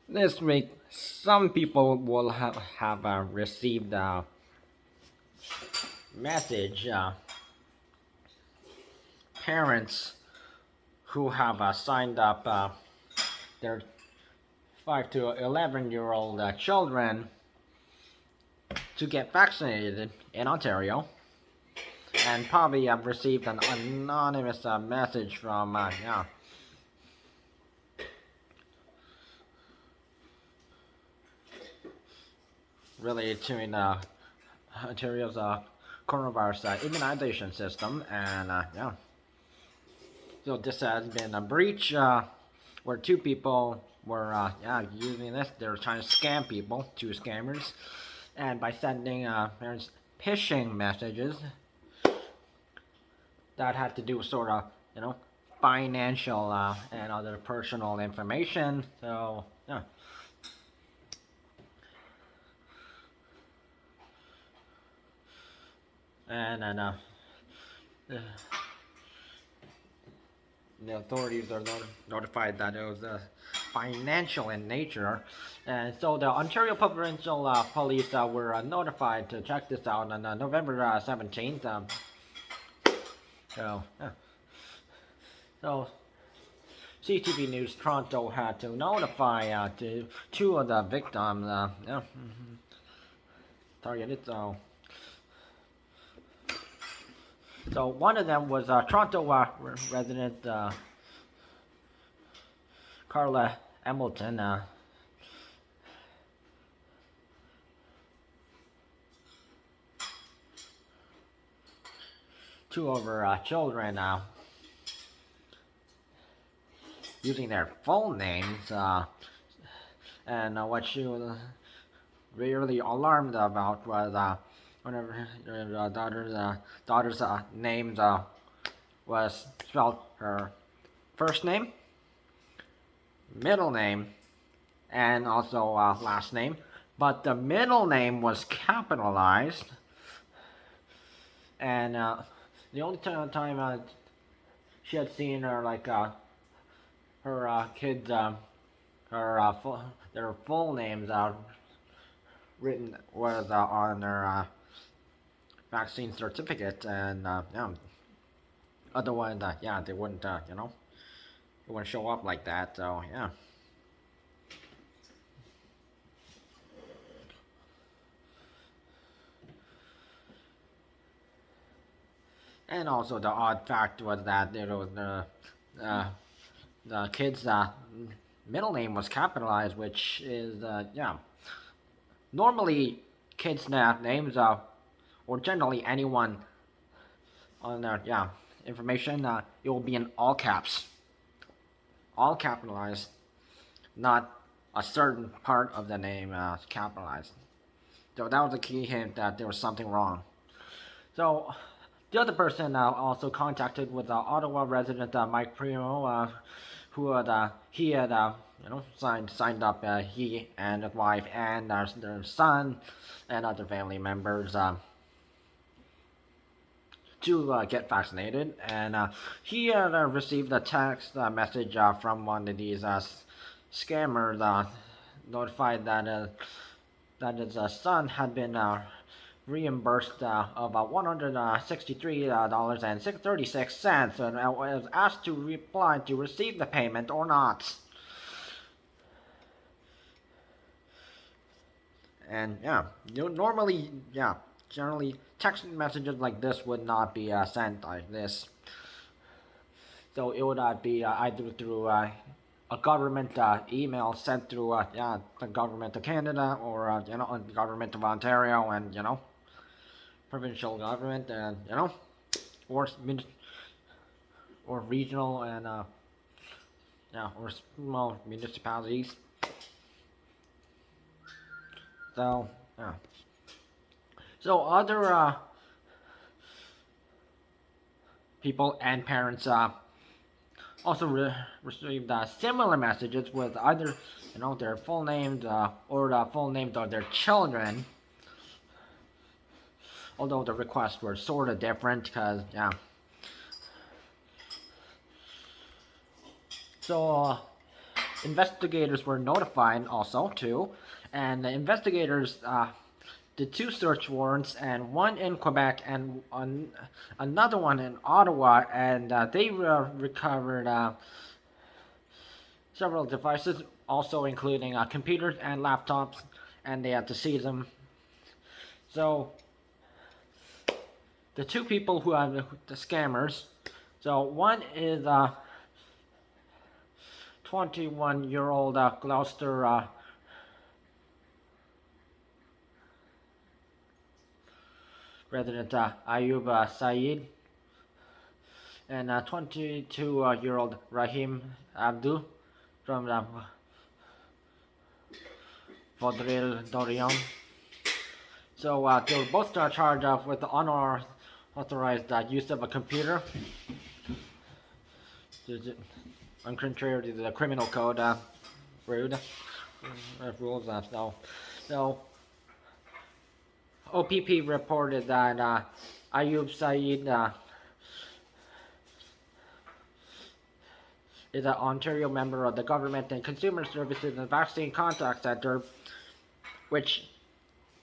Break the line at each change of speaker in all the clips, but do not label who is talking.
This week, some people will have received a message. Parents who have signed up their 5 to 11-year-old children to get vaccinated in Ontario, and probably have received an anonymous message from related to Ontario's coronavirus immunization system, and so this has been a breach where two people were using this. They were trying to scam people, two scammers, and by sending parents phishing messages that had to do with sort of financial and other personal information. So yeah. And then the authorities are notified that it was financial in nature, and so the Ontario Provincial Police were notified to check this out on November 17th. So, yeah. So CTV News Toronto had to notify two of the victims targeted. So one of them was Toronto resident Carla Emberton. Two of her children using their full names, and what she was really alarmed about was whenever her daughter's names was spelled her first name, middle name, and also last name, but the middle name was capitalized, and the only time she had seen her her kids their full names written was on their vaccine certificate, and otherwise they wouldn't it wouldn't show up like that. So yeah. And also the odd fact was that the kid's middle name was capitalized, which is normally kids' names or generally anyone on their information, it will be in all caps, all capitalized, not a certain part of the name capitalized. So that was a key hint that there was something wrong. So the other person also contacted with Ottawa resident Mike Primeau, who had signed up he and his wife and their son and other family members to get vaccinated, and he received a text message from one of these scammers, notified that his son had been reimbursed of $163.36, and was asked to reply to receive the payment or not. And normally, generally text messages like this would not be sent like this. So it would be either through a government email sent through the government of Canada, or the government of Ontario, and provincial government, and or regional, and or small municipalities. So so other people and parents also received similar messages with either their full names or the full names of their children, although the requests were sort of different, because so investigators were notified also too, and the investigators did 2 search warrants, and one in Quebec and another one in Ottawa, and they recovered several devices, also including computers and laptops, and they had to seize them. So the 2 people who are the scammers, so one is 21-year-old Gloucester resident Ayub Saeed, and 22-year-old Rahim Abdu from Vaudreuil Dorion. So they were both charged with the unauthorized use of a computer, contrary to the criminal code rules. So OPP reported that Ayub Saeed is an Ontario member of the Government and Consumer Services and Vaccine Contact Center, which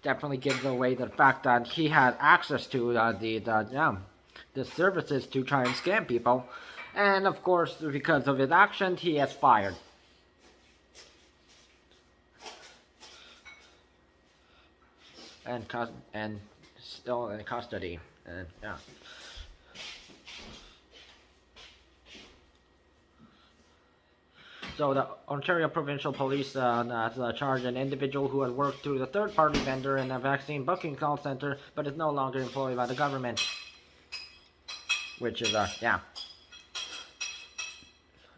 definitely gives away the fact that he had access to the services to try and scam people, and of course, because of his actions, he is fired. And still in custody, and yeah. So the Ontario Provincial Police has charged an individual who had worked through the third-party vendor in a vaccine booking call center, but is no longer employed by the government. Which is,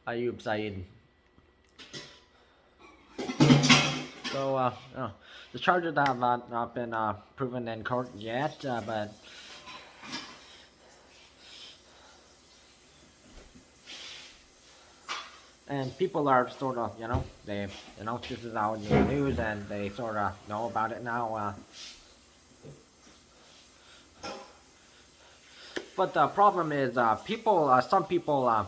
Ayub Saeed. So, the charges have not been proven in court yet, but and people are sort of, this is out in the news, and they sort of know about it now. But the problem is, some people,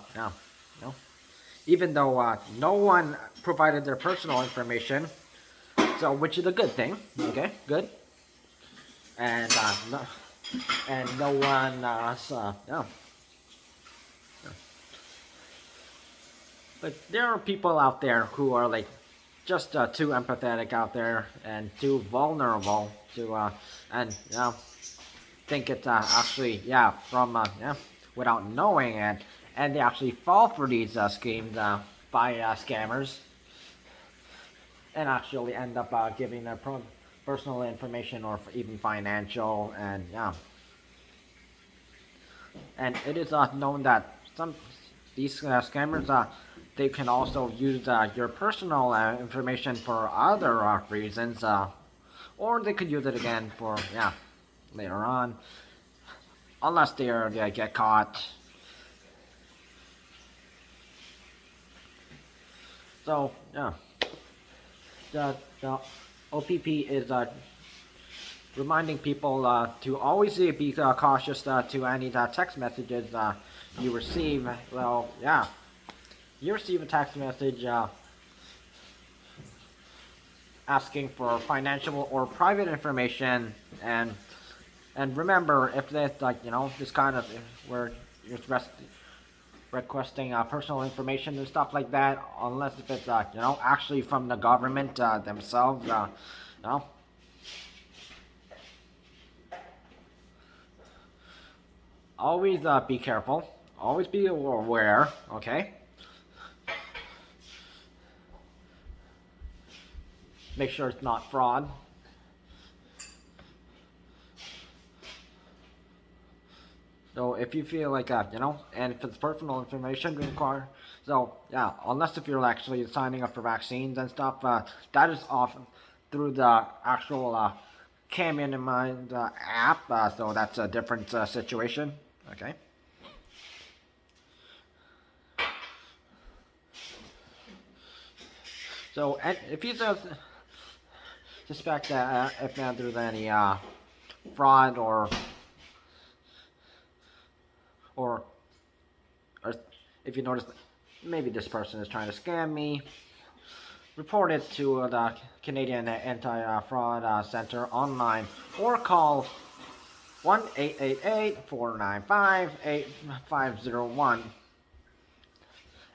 even though no one provided their personal information, so which is a good thing, okay, good, and no one, But there are people out there who are like just too empathetic out there and too vulnerable to think it's actually from without knowing it, and they actually fall for these schemes by scammers, and actually end up giving their personal information or even financial, and it is known that these scammers they can also use your personal information for other reasons, or they could use it again for later on, unless they get caught. So the OPP is reminding people to always be cautious to any text messages you receive. Well, you receive a text message asking for financial or private information, and remember, if there's this kind of where you're requesting personal information and stuff like that, unless if it's actually from the government themselves, always be careful, always be aware, okay? Make sure it's not fraud. So if you feel like and if it's personal information required, so unless if you're actually signing up for vaccines and stuff, that is often through the actual Minimize app, so that's a different situation, okay? So if you suspect that if there's any fraud or if you notice maybe this person is trying to scam me, report it to the Canadian Anti-Fraud Center online or call 1-888-495-8501.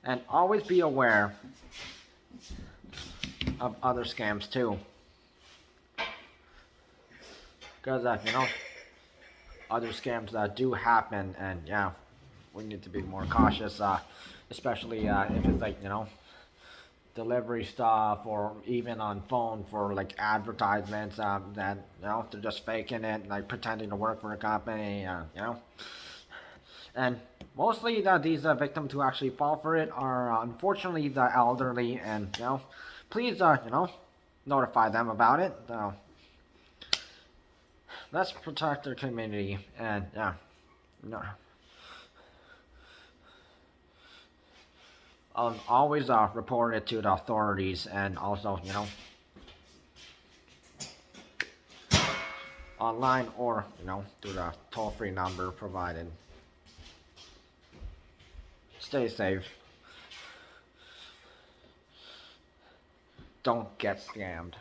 And always be aware of other scams too. Because, other scams that do happen, and yeah, we need to be more cautious, especially if it's like, delivery stuff, or even on phone for like advertisements that, they're just faking it, like pretending to work for a company, And mostly these victims who actually fall for it are unfortunately the elderly, and, please, notify them about it. Let's protect our community, and yeah, no. Always report it to the authorities, and also, online, or, through the toll-free number provided. Stay safe. Don't get scammed.